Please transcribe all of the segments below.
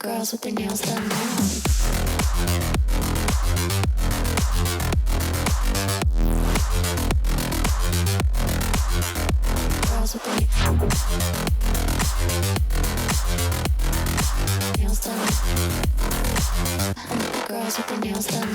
girls with their nails done now. Girls with their nails done. Girls with their nails done.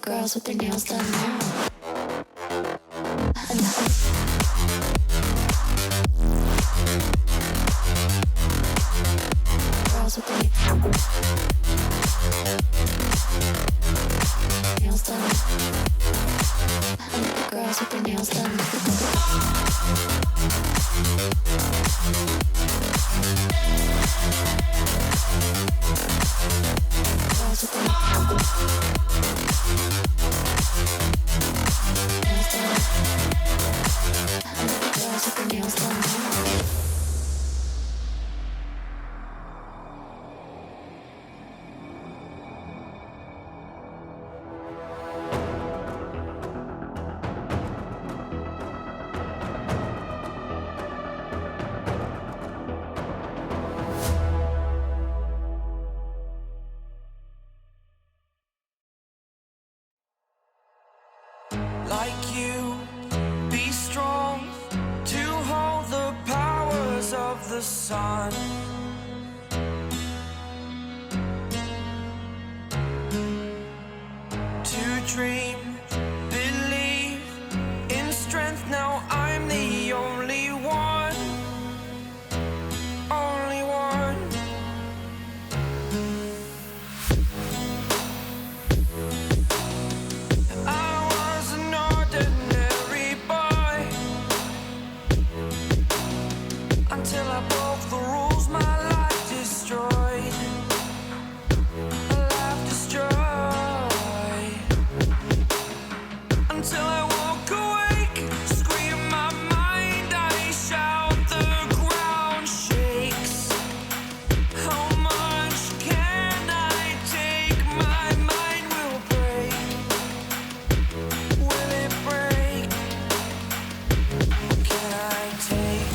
Girls with their nails done now. Girls with their nails done. Girls with their nails done. Girls with their nails done. Like you, be strong to hold the powers of the sun. To dream, believe in strength. Now I'm the only one, only one. Until I broke the rules, my life destroyed. A life destroyed. Until I woke awake, scream my mind, I shout, the ground shakes. How much can I take? My mind will break. Will it break? Can I take?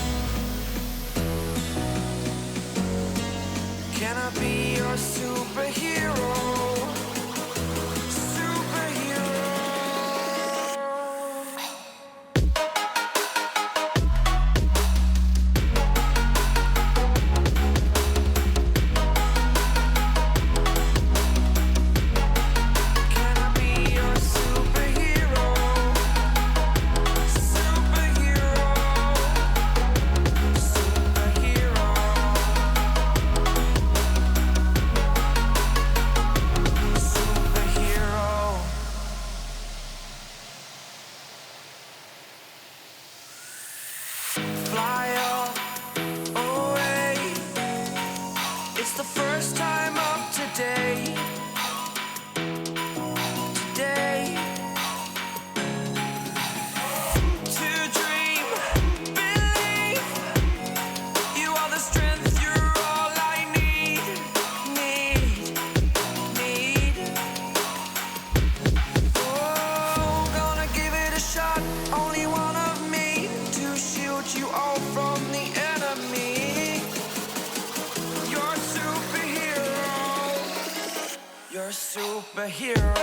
Can I be your superhero? Superhero. Can I be your superhero? Superhero. Superhero. Superhero. Fly away. It's the first time of today. Today. To dream, believe. You are the strength, you're all I need. Need. a superhero.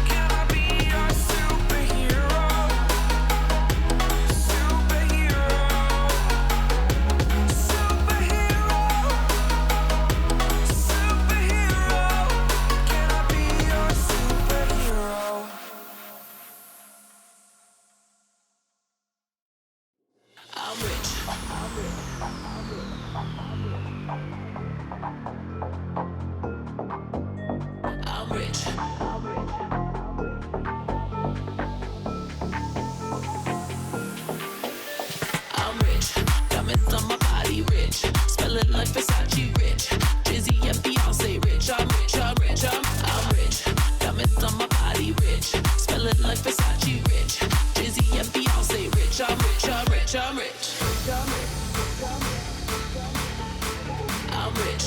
Can I be your superhero? Superhero. Superhero. Superhero. Can I be your superhero? I'm rich. I'm rich. I'm rich. Diamonds on my body, rich. Smelling like Versace, rich. Jizzy and Beyonce, rich. I'm rich. I'm rich. I'm rich. Diamonds on my body, rich. Smelling like Versace, rich. Jizzy and Beyonce, rich. I'm rich. I'm rich. I'm rich. I'm rich.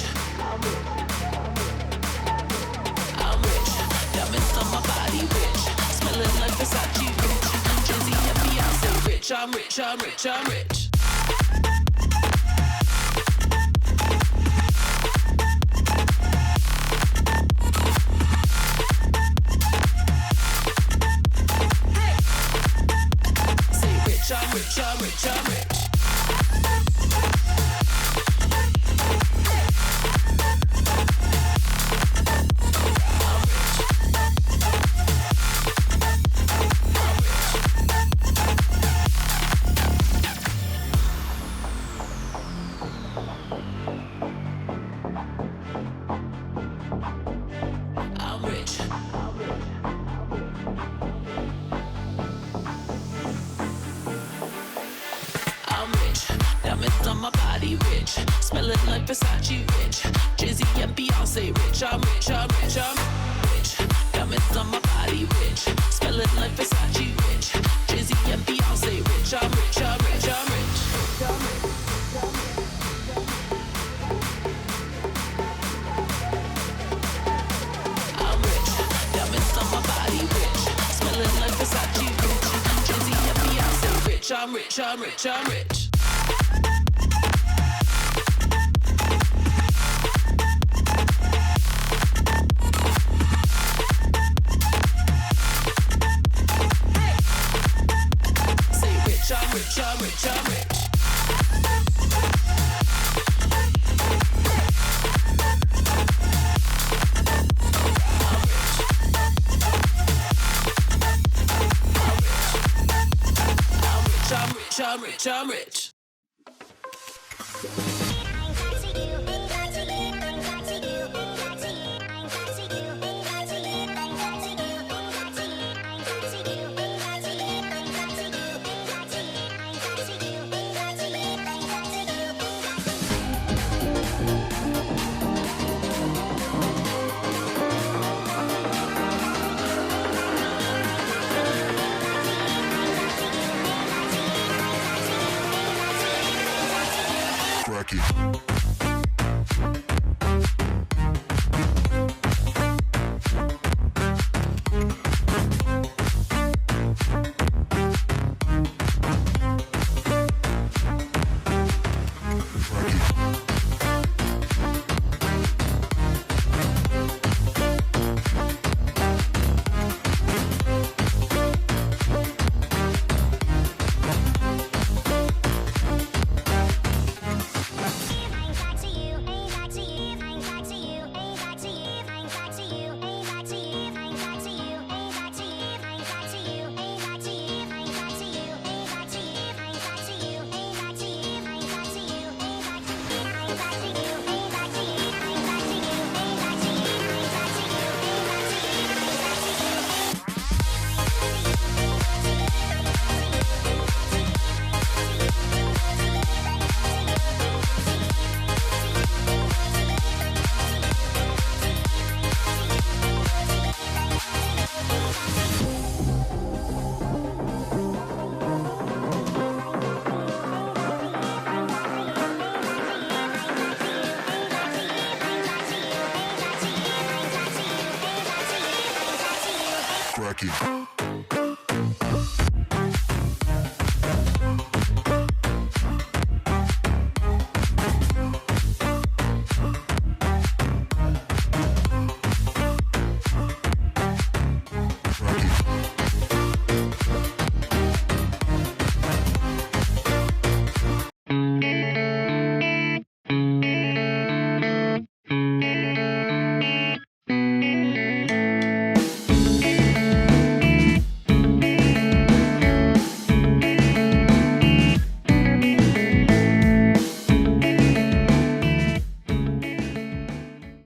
I'm rich. Diamonds on my body, rich. Smelling like Versace, rich. Jizzy and Beyonce, rich. I'm rich. I'm rich. I'm rich. Say rich. I'm rich. I'm rich. I'm rich. I'm rich. I'm rich. Diamonds on my body, rich. Smelling like Versace, rich. Jizzy and Beyonce, rich. I'm rich. I'm rich. I'm rich. Diamonds on my body, rich. Smelling like Versace, rich. Jizzy and Beyonce, rich. I'm rich. I'm rich. I'm rich. I'm rich. Diamonds on my body, rich. Smelling like Versace, rich. Jizzy and Beyonce, rich. I'm rich. I'm rich. I'm rich. Say rich. I'm rich. I'm rich. I'm rich. I'm rich. I'm rich. Cracky.